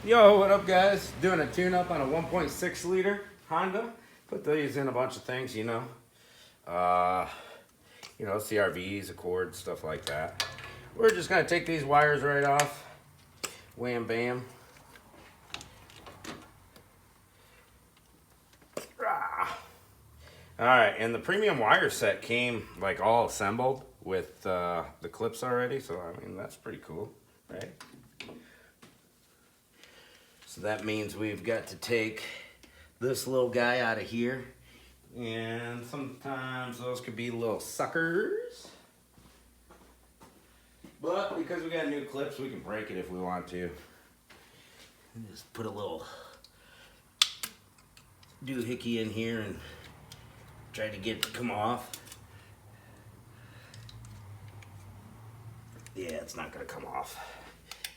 Yo, what up guys? Doing a tune-up on a 1.6 liter Honda. Put these in a bunch of things, CRVs, Accords, stuff like that. We're just gonna take these wires right off. Wham bam. Alright, and the premium wire set came like all assembled with the clips already, so I mean that's pretty cool, right? So that means we've got to take this little guy out of here, and sometimes those could be little suckers. But because we got new clips, we can break it if we want to. Just put a little doohickey in here and try to get it to come off. Yeah, it's not gonna come off.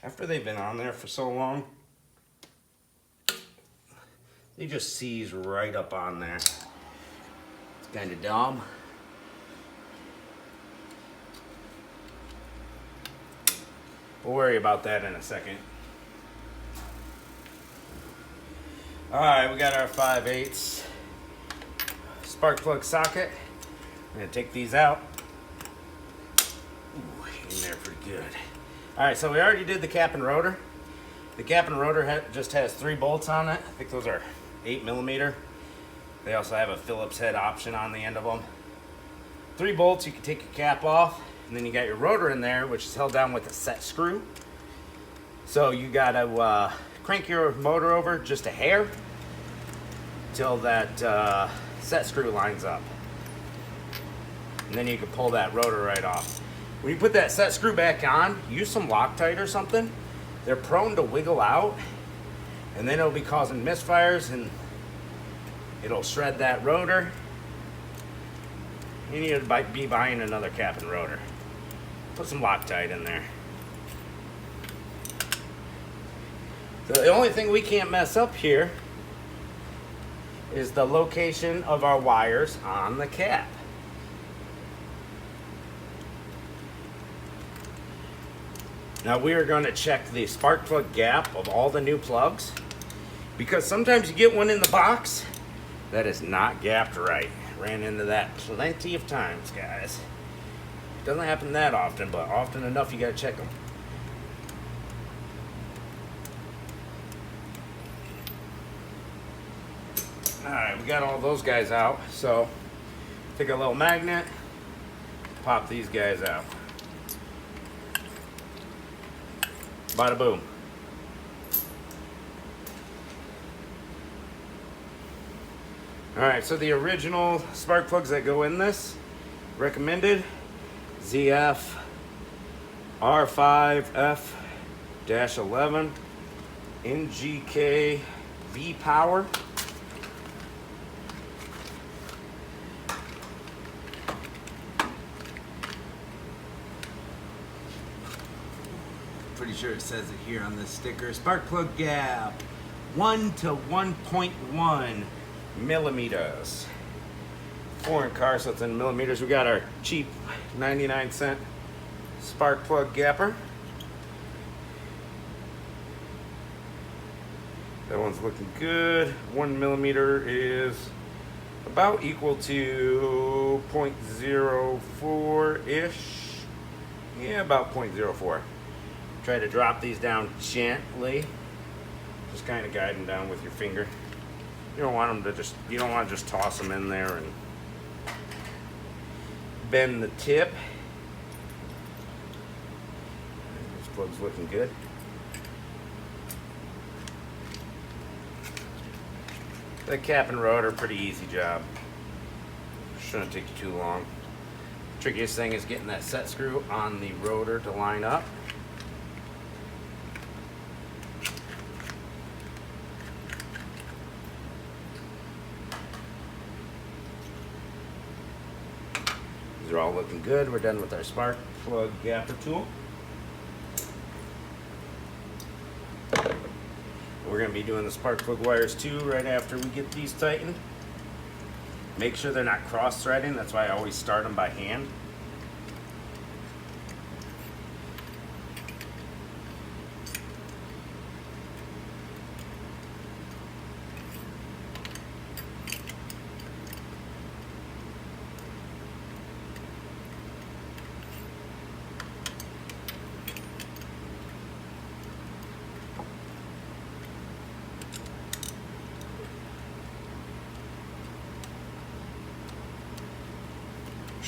After they've been on there for so long, they just seize right up on there. It's kind of dumb. We'll worry about that in a second. Alright, we got our 5/8 spark plug socket. I'm gonna take these out. Ooh, in there pretty good. Alright, so we already did the cap and rotor. The cap and rotor just has 3 bolts on it. I think those are 8mm. They also have a Phillips head option on the end of them. 3 bolts, you can take your cap off, and then you got your rotor in there, which is held down with a set screw. So you gotta crank your motor over just a hair till that set screw lines up. And then you can pull that rotor right off. When you put that set screw back on, use some Loctite or something. They're prone to wiggle out, and then it'll be causing misfires and it'll shred that rotor. You need to be buying another cap and rotor. Put some Loctite in there. So the only thing we can't mess up here is the location of our wires on the cap. Now we are going to check the spark plug gap of all the new plugs, because sometimes you get one in the box that is not gapped right. Ran into that plenty of times, guys. Doesn't happen that often, but often enough you gotta check them. Alright, we got all those guys out, so take a little magnet, pop these guys out. Bada boom. Alright, so the original spark plugs that go in this, recommended, ZF R5F-11 NGK V Power. Pretty sure it says it here on this sticker. Spark plug gap 1 to 1.1 millimeters. Foreign car, so it's in millimeters. We got our cheap 99-cent spark plug gapper. That one's looking good. 1 millimeter is about equal to 0.04-ish. Yeah, about 0.04. Try to drop these down gently. Just kind of guide them down with your finger. You don't want them to you don't want to just toss them in there and bend the tip. This plug's looking good. The cap and rotor, pretty easy job. Shouldn't take you too long. Trickiest thing is getting that set screw on the rotor to line up. These are all looking good. We're done with our spark plug gapper tool. We're going to be doing the spark plug wires too right after we get these tightened. Make sure they're not cross-threading. That's why I always start them by hand.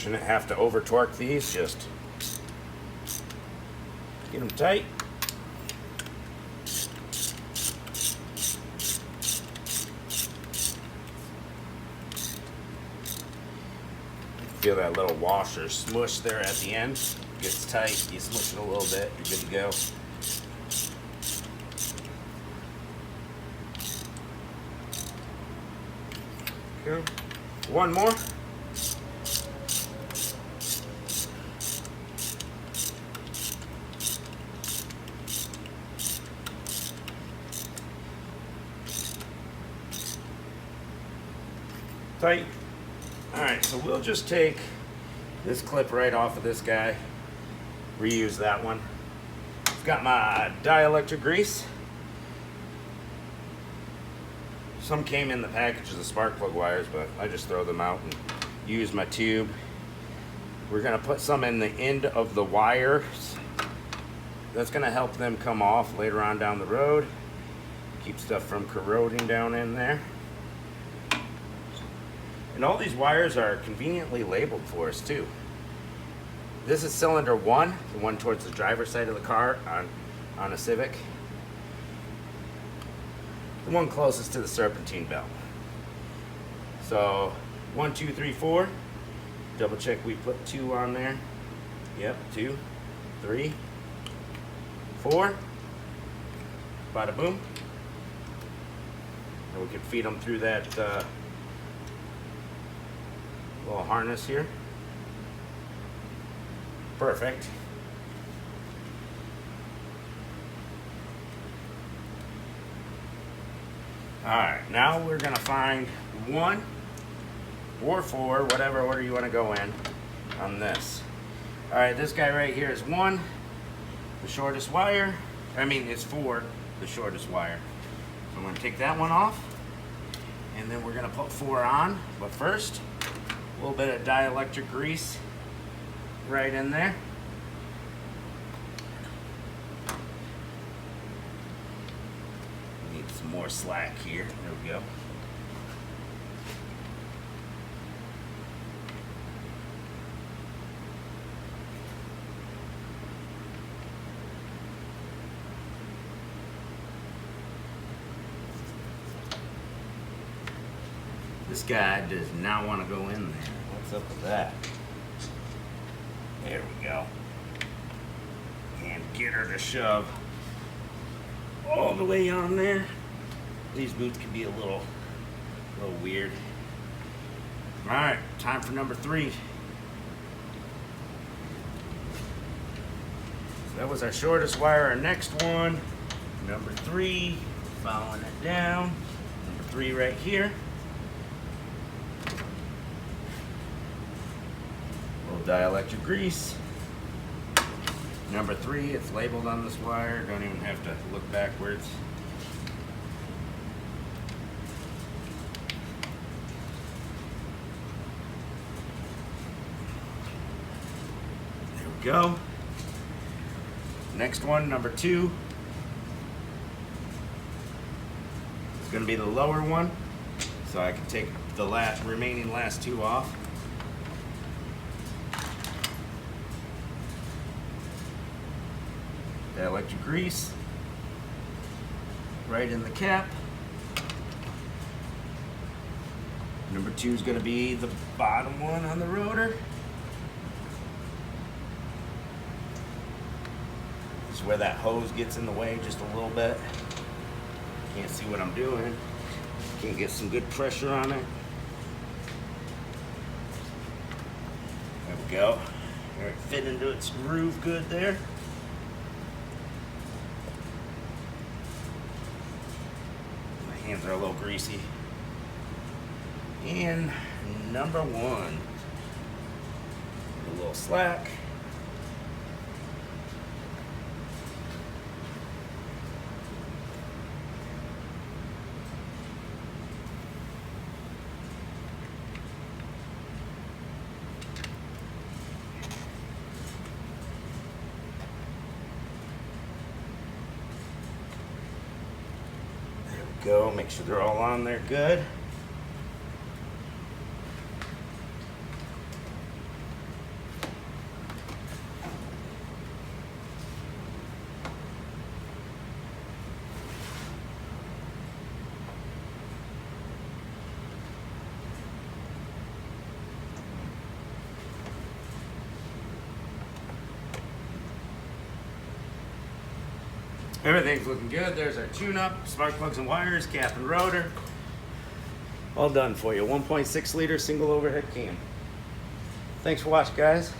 Shouldn't have to over torque these, just get them tight. Feel that little washer smush there at the end. Gets tight, you smush it a little bit, you're good to go. Okay. One more. Tight. Alright, so we'll just take this clip right off of this guy, reuse that one. I've got my dielectric grease. Some came in the package as the spark plug wires, but I just throw them out and use my tube. We're going to put some in the end of the wires. That's going to help them come off later on down the road. Keep stuff from corroding down in there. And all these wires are conveniently labeled for us too. This is cylinder 1, the one towards the driver's side of the car on a Civic. The one closest to the serpentine belt. So 1, 2, 3, 4. Double check we put 2 on there. Yep, 2, 3, 4. Bada boom. And we can feed them through that little harness here. Perfect. Alright, now we're going to find 1 or 4, whatever order you want to go in on this. Alright, this guy right here is 1, the shortest wire. I mean, it's 4, the shortest wire. So I'm going to take that one off, and then we're going to put 4 on. But first, a little bit of dielectric grease right in there. Need some more slack here. There we go. This guy does not want to go in there. What's up with that? There we go. And get her to shove all the way on there. These boots can be a little weird. All right, time for number 3. So that was our shortest wire. Our next one, number 3, following it down. Number 3 right here. Dielectric grease. Number 3, it's labeled on this wire. Don't even have to look backwards. There we go. Next one, number 2. It's going to be the lower one, so I can take the remaining last 2 off. Electric grease right in the cap. Number 2 is going to be the bottom one on the rotor. This is where that hose gets in the way just a little bit. Can't see what I'm doing. Can't get some good pressure on it. There we go. It fit into its groove good there. Hands are a little greasy. And number 1, a little slack. Go, make sure they're all on there good. Everything's looking good. There's our tune-up, spark plugs and wires, cap and rotor. All done for you. 1.6 liter single overhead cam. Thanks for watching, guys.